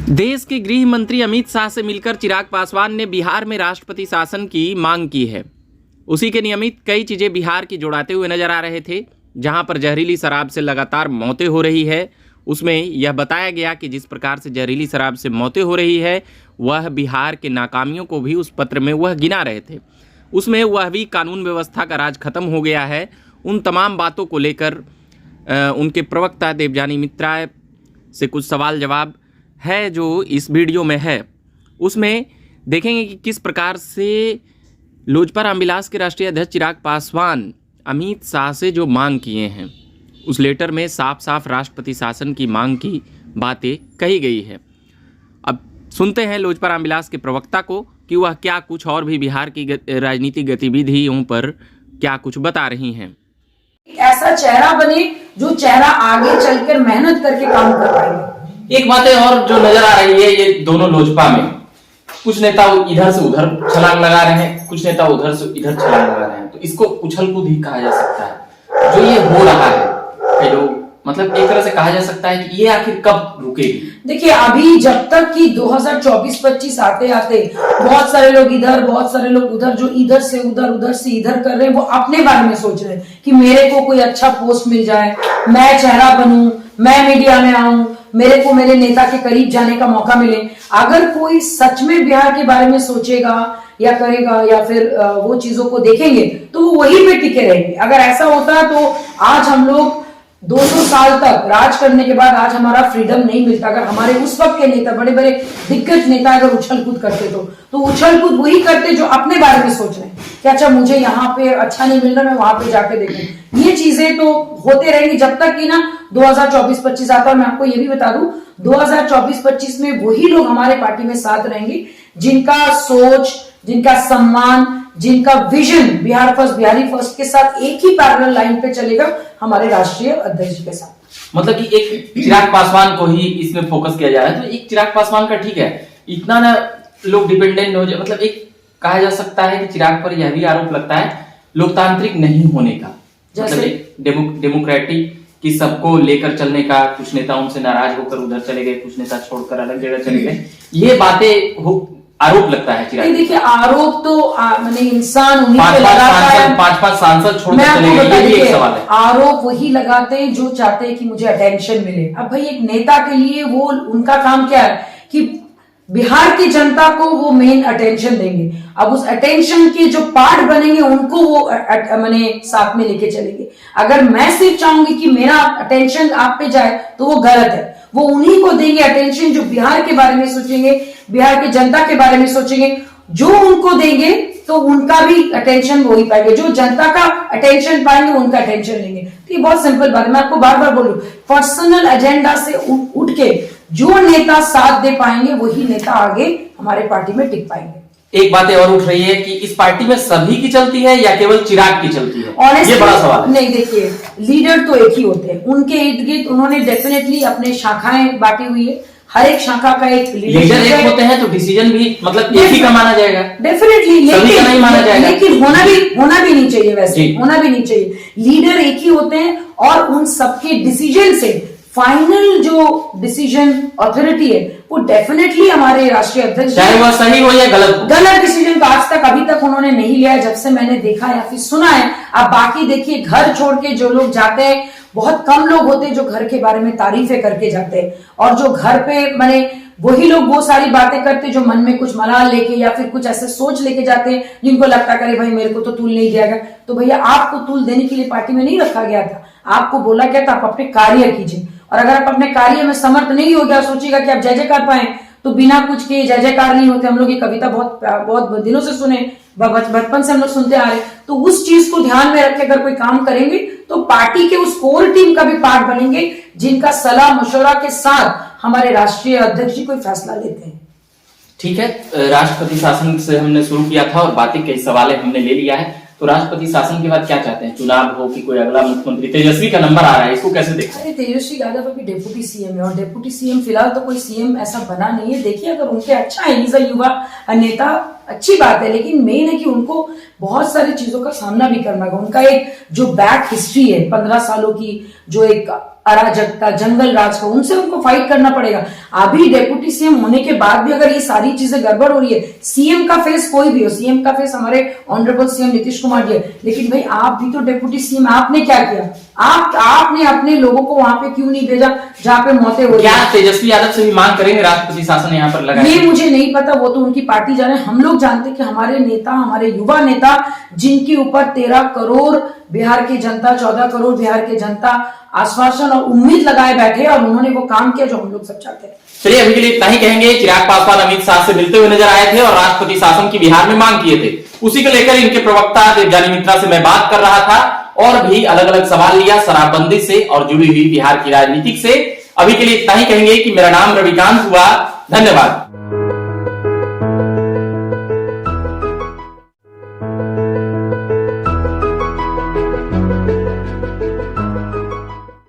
देश के गृह मंत्री अमित शाह से मिलकर चिराग पासवान ने बिहार में राष्ट्रपति शासन की मांग की है। उसी के नियमित कई चीजें बिहार की जोड़ाते हुए नजर आ रहे थे। जहां पर जहरीली शराब से लगातार मौतें हो रही है, उसमें यह बताया गया कि जिस प्रकार से जहरीली शराब से मौतें हो रही है वह बिहार के नाकामियों को भी उस पत्र में वह गिना रहे थे। उसमें वह भी कानून व्यवस्था का राज खत्म हो गया है। उन तमाम बातों को लेकर उनके प्रवक्ता देवयानी मित्रा से कुछ सवाल जवाब है जो इस वीडियो में है। उसमें देखेंगे कि किस प्रकार से लोजपा रामविलास के राष्ट्रीय अध्यक्ष चिराग पासवान अमित शाह से जो मांग किए हैं, उस लेटर में साफ साफ राष्ट्रपति शासन की मांग की बातें कही गई है। अब सुनते हैं लोजपा रामविलास के प्रवक्ता को कि वह क्या कुछ और भी बिहार की राजनीतिक गतिविधियों पर क्या कुछ बता रही हैं। ऐसा चेहरा बने जो चेहरा आगे चलकर मेहनत करके काम कर पाएगा। एक बात और जो नजर आ रही है, ये दोनों लोजपा में कुछ नेता इधर से उधर छलांग लगा रहे हैं, कुछ नेता उधर से इधर छलांग लगा रहे हैं, तो इसको उछल कूद ही कहा जा सकता है। जो ये हो रहा है कई लोग मतलब एक तरह से कहा जा सकता है कि ये आखिर कब रुकेगी। देखिए, अभी जब तक कि 2024-25 आते आते बहुत सारे लोग इधर बहुत सारे लोग उधर, जो इधर से इधर कर रहे हैं, वो अपने बारे में सोच रहे हैं कि मेरे को कोई अच्छा पोस्ट मिल जाए, मैं चेहरा बनूं, मैं मीडिया में आऊं, मेरे को मेरे नेता के करीब जाने का मौका मिले। अगर कोई सच में बिहार के बारे में सोचेगा या करेगा या फिर वो चीजों को देखेंगे तो वो वहीं पे टिके रहेंगे। अगर ऐसा होता तो आज हम लोग 200 साल तक राज करने के बाद आज हमारा फ्रीडम नहीं मिलता। अगर हमारे उस वक्त के नेता, बड़े बड़े दिग्गज नेता अगर उछल कूद करते तो उछल कूद वही करते जो अपने बारे में सोच रहे हैं कि अच्छा मुझे यहाँ पे अच्छा नहीं मिल रहा, मैं वहां पे जाके देखूं। ये चीजें तो होते रहेंगी जब तक कि ना 2024-25 आता है। मैं आपको ये भी बता दूं, 2024-25 में वही लोग हमारे पार्टी में साथ रहेंगे जिनका सोच, जिनका सम्मान, जिनका vision Bihar first, Bihari first के साथ एक ही पैरेलल लाइन पे चलेगा हमारे राष्ट्रीय अध्यक्ष के साथ। मतलब कि एक चिराग पासवान को ही इसमें फोकस किया जा रहा है। तो एक चिराग पासवान का ठीक है, इतना ना लोग डिपेंडेंट हो जाए। मतलब एक कहा जा सकता है कि चिराग पर यह भी आरोप लगता है लोकतांत्रिक नहीं होने का, मतलब एक डेमोक्रेटिक कि सबको लेकर चलने का। कुछ नेता उनसे नाराज होकर उधर चले गए, कुछ नेता छोड़कर अलग जगह चले गए। ये बातें आरोप लगता है चिराग। देखिए, आरोप तो मैंने इंसान उन्हीं पे लगाता है। पांच सांसद छोड़कर चले गए, ये भी एक सवाल है। आरोप वही लगाते हैं जो चाहते हैं कि मुझे अटेंशन मिले। अब भाई एक नेता के लिए वो उनका काम क्या है कि बिहार की जनता को वो मेन अटेंशन देंगे। अब उस अटेंशन के जो पार्ट बनेंगे उनको वो मैंने साथ में लेके चलेंगे। अगर मैं सिर्फ चाहूंगी कि मेरा अटेंशन आप पे जाए तो वो गलत है। वो उन्हीं को देंगे अटेंशन जो बिहार के बारे में सोचेंगे, बिहार की जनता के बारे में सोचेंगे। जो उनको देंगे तो उनका भी अटेंशन वो ही पाएंगे। जो जनता का अटेंशन पाएंगे उनका अटेंशन लेंगे। तो ये बहुत सिंपल बात है। मैं आपको बार बार बोलूं, पर्सनल एजेंडा से उठ के जो नेता साथ दे पाएंगे वही नेता आगे हमारे पार्टी में टिक पाएंगे। एक बात और उठ रही है कि इस पार्टी में सभी की चलती है या केवल चिराग की चलती है, ये बड़ा सवाल है। नहीं, देखिए, लीडर तो एक ही होते हैं। उनके इर्द गिर्द उन्होंने डेफिनेटली अपने शाखाएं बांटी हुई है। हर एक शाखा का एक लीडर एक होते हैं तो डिसीजन भी मतलब एक ही का माना जाएगा डेफिनेटली, लेकिन नहीं माना जाएगा। लेकिन होना भी नहीं चाहिए। वैसे होना भी नहीं चाहिए। लीडर एक ही होते हैं और उन सबके डिसीजन से फाइनल जो डिसीजन अथॉरिटी है वो डेफिनेटली हमारे राष्ट्रीय अध्यक्ष, चाहे वह सही हो या गलत डिसीजन तो आज तक अभी तक उन्होंने नहीं लिया है, जब से मैंने देखा या फिर सुना है। अब बाकी देखिए, घर छोड़ के जो लोग जाते हैं, बहुत कम लोग होते हैं जो घर के बारे में तारीफें करके जाते हैं। और जो घर पे मैंने वही लोग वो सारी बातें करते जो मन में कुछ मलाल लेके या फिर कुछ ऐसे सोच लेके जाते हैं जिनको लगता करे भाई मेरे को तो तूल नहीं दिया गया। तो भैया, आपको तूल देने के लिए पार्टी में नहीं रखा गया था। आपको बोला गया था आप अपने कार्य कीजिए। और अगर आप अपने कार्य में समर्थ नहीं हो गया, सोचिएगा कि आप जय जयकार पाए तो बिना कुछ के जय जयकार नहीं होते। हम लोग ये कविता बहुत दिनों से सुने, बचपन से हम लोग सुनते आ रहे। तो उस चीज को ध्यान में रख के अगर कोई काम करेंगे तो पार्टी के उस कोर टीम का भी पार्ट बनेंगे जिनका सलाह मशवरा के साथ हमारे राष्ट्रीय अध्यक्ष जी कोई फैसला लेते हैं। ठीक है, राष्ट्रपति शासन से हमने शुरू किया था और बातें कई सवाल हमने ले लिया है। तो राष्ट्रपति शासन के बाद क्या चाहते हैं? चुनाव हो कि कोई अगला मुख्यमंत्री? तेजस्वी का नंबर आ रहा है, इसको कैसे देखते हैं? तेजस्वी यादव अभी डेप्यूटी सीएम है और डेप्यूटी सीएम फिलहाल तो कोई सीएम ऐसा बना नहीं है। देखिए, अगर उनके अच्छा है, इज अ युवा नेता, अच्छी बात है, लेकिन मेन है कि उनको बहुत सारी चीजों का सामना भी करना होगा। उनका एक जो बैक हिस्ट्री है 15 सालों की, जो एक अराजकता, जंगल राज का, उनसे उनको फाइट करना पड़ेगा। अभी डेप्यूटी सीएम होने के बाद भी अगर ये सारी चीजें गड़बड़ हो रही है, सीएम का फेस कोई भी हो, सीएम का फेस हमारे ऑनरेबल सीएम नीतीश कुमार जी है, लेकिन भाई आप भी तो डेप्यूटी सीएम, आपने क्या किया? आपने अपने लोगों को वहां पे क्यों नहीं भेजा जहां पे मौतें हो रही क्या हैं? तेजस्वी यादव से भी मांग करेंगे राष्ट्रपति शासन यहाँ पर लगाए? ये मुझे नहीं पता, वो तो उनकी पार्टी जाने। हम लोग जानते कि हमारे नेता, हमारे युवा नेता, जिनके ऊपर 13 करोड़ बिहार की जनता, 14 करोड़ बिहार की जनता आश्वासन और उम्मीद लगाए बैठे, और उन्होंने वो काम किया जो हम लोग सब चाहते हैं। चलिए अभी के लिए इतना ही कहेंगे। चिराग पासवान अमित शाह से मिलते हुए नजर आए थे और राष्ट्रपति शासन की बिहार में मांग किए थे। उसी को लेकर इनके प्रवक्ता देवजानी मित्रा से मैं बात कर रहा था और भी अलग अलग सवाल लिया शराबबंदी से और जुड़ी हुई बिहार की राजनीति से। अभी के लिए इतना ही कहेंगे कि मेरा नाम रविकांत हुआ। धन्यवाद।